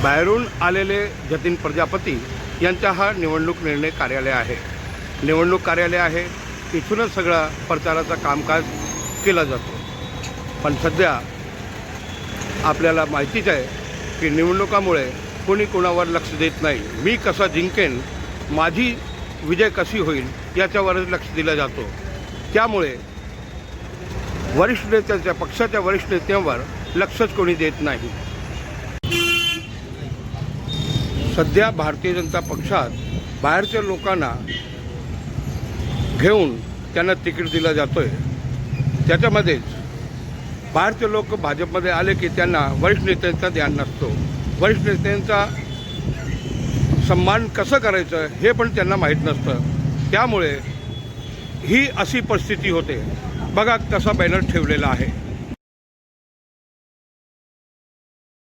बाहेरून आलेले जतीन प्रजापती यांचा हा निवडणूक निर्णय कार्यालय आहे. निवडणूक कार्यालय आहे, इथूनच सगळा प्रचाराचा कामकाज केला जातो. पण सध्या आपल्याला माहितीच आहे की निवडणुकामुळे कोणी कोणावर लक्ष देत नाही. मी कसा जिंकेन, माझी विजय कशी होईल याच्यावरच लक्ष दिलं जातो. त्यामुळे वरिष्ठ नेत्यांच्या पक्षाच्या वरिष्ठ नेत्यांवर लक्षच कोणी देत नाही. सध्या भारतीय जनता पक्षात बाहेरच्या लोकांना घेऊन त्यांना तिकीट दिलं जातो आहे. त्याच्यामध्येच बाहेरचे लोक भाजपमध्ये आले की त्यांना वरिष्ठ नेत्यांचा ध्यान नसतो. वरिष्ठ नेत्यांचा सन्मान कसं करायचं हे पण त्यांना माहीत नसतं. त्यामुळे ही अशी परिस्थिती होते. बघा कसा बॅनर ठेवलेला आहे.